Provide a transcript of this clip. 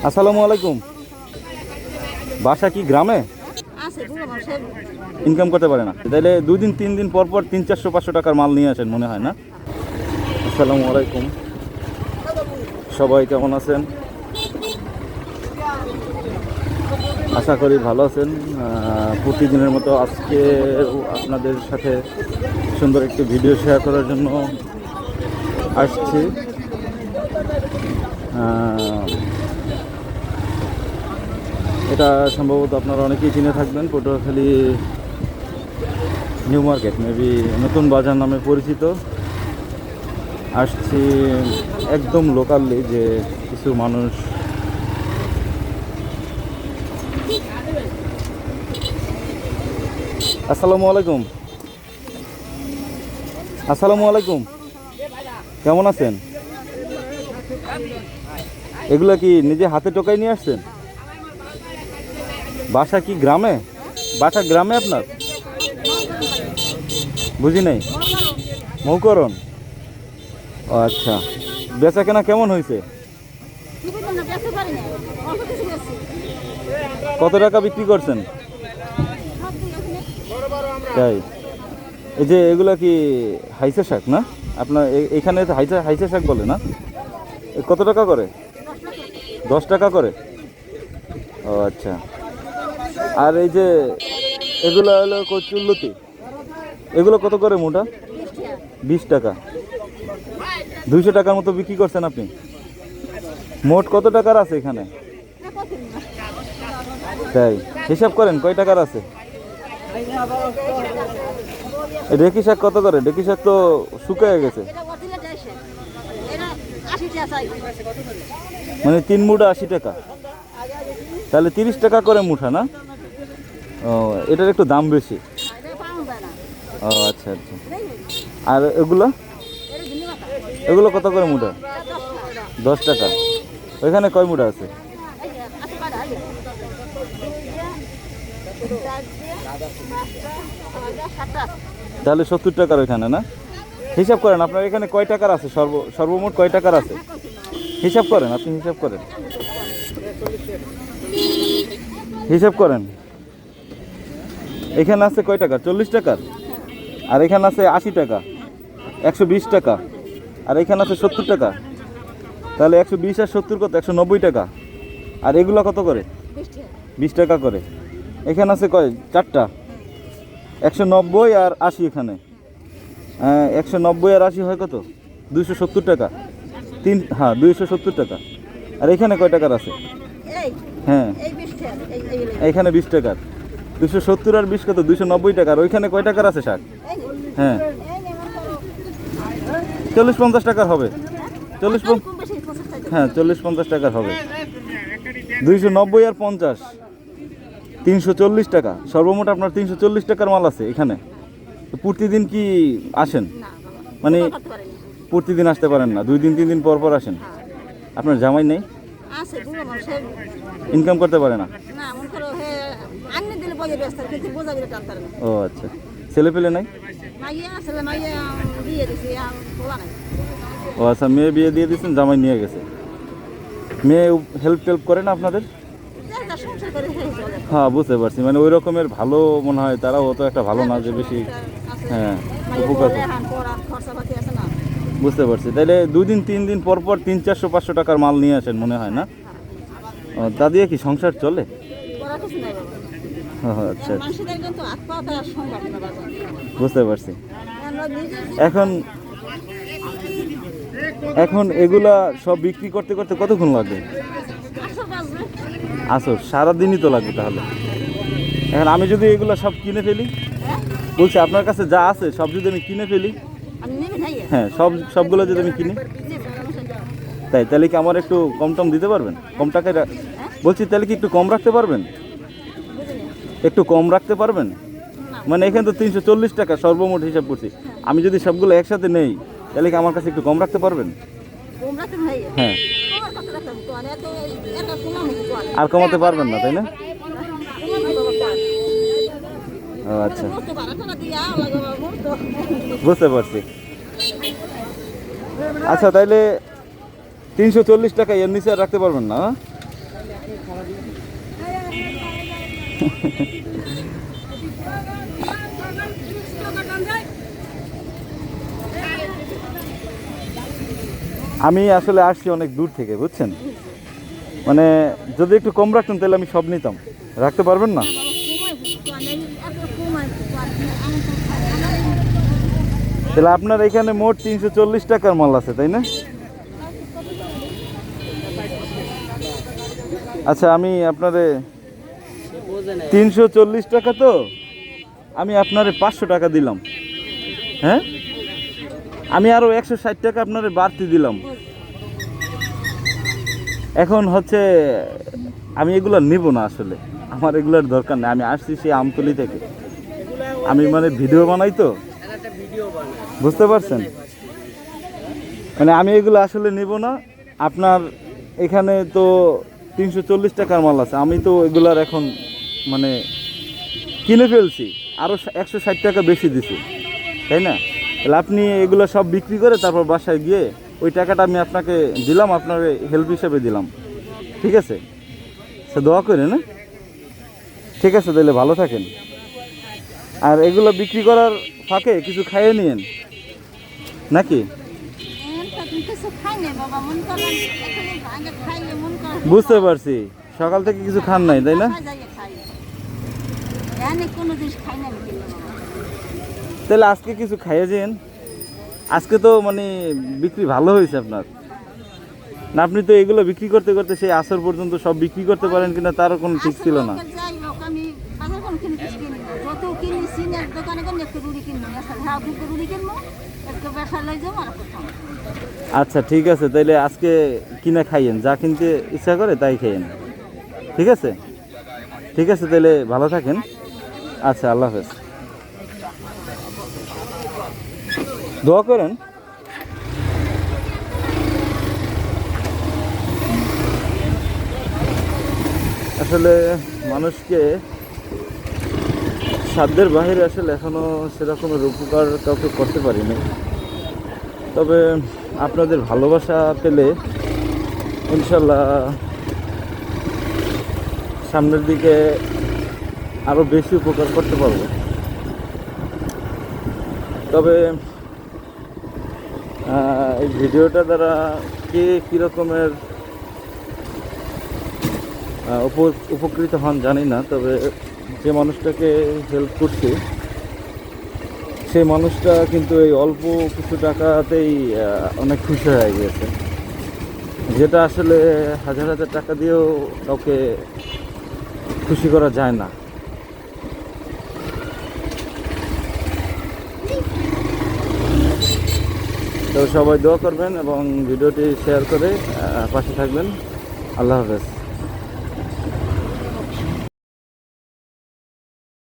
আসসালামু আলাইকুম। বাসা কি গ্রামে? ইনকাম করতে পারে না, তাইলে 2 দিন 3 দিন পর পর 300-400-500 টাকার মাল নিয়ে আসেন মনে হয় না? আসসালামু আলাইকুম, সবাই কেমন আছেন? আশা করি ভালো আছেন। প্রতিদিনের মতো আজকে আপনাদের সাথে সুন্দর একটি ভিডিও শেয়ার করার জন্য আসছি। এটা সম্ভবত আপনারা অনেকেই চিনে থাকবেন, পটুয়াখালী নিউ মার্কেট, মেবি নতুন বাজার নামে পরিচিত। আসছি একদম লোকালি, যে কিছু মানুষ আসসালামু আলাইকুম। আসসালামু আলাইকুম, কেমন আছেন? এগুলো কি নিজে হাতে টোকাই নিয়ে আসছেন? বাসা কি গ্রামে? বাসা গ্রামে আপনার? বুঝি নাই। মৌকরণ। ও আচ্ছা, বেচা কেনা কেমন হয়েছে? কত টাকা বিক্রি করছেন? তাই, এই যে এগুলো কি হাইসা শাক না আপনার? এখানে হাইসা শাক বলে না? কত টাকা করে? 10 টাকা করে। ও আচ্ছা। আর এই যে এগুলো হলো কচুরলতি, এগুলো কত করে মোটা? 20 টাকা। 200 টাকার মতো বিক্রি করছেন আপনি। মোট কত টাকার আছে এখানে? তাই, হিসাব করেন কয় টাকার আছে? ডেকি শাক কত করে? ডেকি শাক তো শুকিয়ে গেছে। মানে 3 মুঠা 80 টাকা, তাহলে 30 টাকা করে মুঠা না? ও, এটার একটু দাম বেশি। ও আচ্ছা আচ্ছা। আর এগুলো এগুলো কত করে মুঠা? 10 টাকা। ওইখানে কয় মুঠা আছে? তাহলে 70 টাকার ওইখানে না? হিসাব করেন আপনার এখানে কয় টাকার আছে? সর্বমোট কয় টাকার আছে হিসাব করেন, আপনি হিসাব করেন, হিসাব করেন। এখানে আছে কয় টাকা? 40 টাকার। আর এখানে আছে 80 টাকা, 120 টাকা। আর এখানে আছে 70 টাকা। তাহলে 120 আর 70 কত? 190 টাকা। আর এগুলো কত করে? 20 টাকা করে। এখানে আছে কয়? 4টা, 190 আর 80। এখানে 190 আর 80 হয় কত? 270 টাকা। হ্যাঁ, 270 টাকা। আর এখানে কয় টাকার আছে? হ্যাঁ, এখানে 20 টাকার। 270 আর 20 কত? 290 টাকা। আর ওইখানে কয় টাকার আছে শাক? হ্যাঁ, 40-50 টাকার হবে। 40, হ্যাঁ 40-50 টাকার হবে। 290 আর 50, 340 টাকা। সর্বমোট আপনার 340 টাকার মাল আছে এখানে। তো প্রতিদিন কি আসেন? মানে প্রতিদিন আসতে পারেন না, 2 দিন 3 দিন পর পর আসেন। আপনার জামাই নেই? ইনকাম করতে পারে না? ও আচ্ছা। ছেলে পেলে নাই? ও আচ্ছা, মেয়ে বিয়ে দিয়ে দিচ্ছেন, জামাই নিয়ে গেছে। মেয়ে হেল্প টেল্প করে না আপনাদের? হ্যাঁ, বুঝতে পারছি। মানে ওই রকমের ভালো মনে হয়, তারাও অত একটা ভালো না যে বেশি। হ্যাঁ, উপকার। বুঝতে পারছি। তাইলে 2 দিন 3 দিন পর পর 300-400-500 টাকার মাল নিয়ে আসেন মনে হয় না? তা দিয়ে কি সংসার চলে? আচ্ছা, বুঝতে পারছি। এখন এগুলা সব বিক্রি করতে করতে কতক্ষণ লাগবে? আসো, সারাদিনই তো লাগবে তাহলে। এখন আমি যদি এগুলো সব কিনে ফেলি, বলছি আপনার কাছে যা আছে সব যদি আমি কিনে ফেলি, হ্যাঁ সবগুলো যদি আমি কিনি, তাহলে কি আমার একটু কম টম দিতে পারবেন? কম টাকায় বলছি, তাহলে কি একটু কম রাখতে পারবেন? একটু কম রাখতে পারবেন? মানে এখানে তো 340 টাকা সর্বমোট হিসাব করছি। আমি যদি সবগুলো একসাথে নেই, তাহলে কি আমার কাছে একটু কম রাখতে পারবেন? হ্যাঁ। আর কমাতে পারবেন না, তাই না? আচ্ছা, বুঝতে পারছি। আচ্ছা, তাইলে 340 টাকা এর নিচে আর রাখতে পারবেন না? আমি আসলে আসছি অনেক দূর থেকে, বুঝছেন? মানে যদি একটু কম রাখতেন তাহলে আমি সব নিতাম। রাখতে পারবেন না? তাহলে আপনার এখানে মোট 340 টাকার মাল আছে, তাই না? আচ্ছা, আমি আপনারে 340 টাকা, তো আমি আপনারে 500 টাকা দিলাম। হ্যাঁ, আমি আরো 160 টাকা আপনারে বাড়তি দিলাম। এখন হচ্ছে আমি এগুলো নিব না, আসলে আমার এগুলোর দরকার নেই। আমি আসছি সেই আমতলি থেকে, আমি মানে ভিডিও বানাই তো, বুঝতে পারছেন? মানে আমি এগুলো আসলে নিব না। আপনার এখানে তো 340 টাকার মাল আছে, আমি তো এগুলার এখন মানে কিনে ফেলছি, আরও 160 টাকা বেশি দিছি, তাই না? তাহলে আপনি এগুলো সব বিক্রি করে তারপর বাসায় গিয়ে ওই টাকাটা আমি আপনাকে দিলাম, আপনার হেল্প হিসেবে দিলাম, ঠিক আছে? সে দোয়া করে না, ঠিক আছে? তাহলে ভালো থাকেন। আর এগুলো বিক্রি করার ফাঁকে কিছু খাইয়ে নিয়েন নাকি? বুঝতে পারছি, সকাল থেকে কিছু খান নাই, তাই না? তাহলে আজকে কিছু খাইয়ে যেন। আজকে তো মানে বিক্রি ভালো হয়েছে আপনার না? আপনি তো এগুলো বিক্রি করতে করতে সেই আসর পর্যন্ত সব বিক্রি করতে পারেন কিনা তারও কোনো ঠিক ছিল না। আচ্ছা, ঠিক আছে, তাইলে আজকে কিনে খাইয়েন, যা কিনতে ইচ্ছা করে তাই খাইয়েন, ঠিক আছে? ঠিক আছে, তাহলে ভালো থাকেন। আচ্ছা, আল্লাহ হাফেজ। দোয়া করেন। আসলে মানুষকে সাধ্যের বাহিরে আসলে এখনো সেরকমের উপকার কাউকে করতে পারিনি, তবে আপনাদের ভালোবাসা পেলে ইনশাল্লাহ সামনের দিকে আরো বেশি উপকার করতে পারবো। তবে এই ভিডিওটা দ্বারা কে কীরকমের উপকৃত হন জানি না, তবে যে মানুষটাকে হেল্প করছি সেই মানুষটা কিন্তু এই অল্প কিছু টাকাতেই অনেক খুশি হয়ে গিয়েছে, যেটা আসলে হাজার হাজার টাকা দিয়েও কাউকে খুশি করা যায় না। তো সবাই দোয়া করবেন এবং ভিডিওটি শেয়ার করে পাশে থাকবেন। আল্লাহ হাফেজ।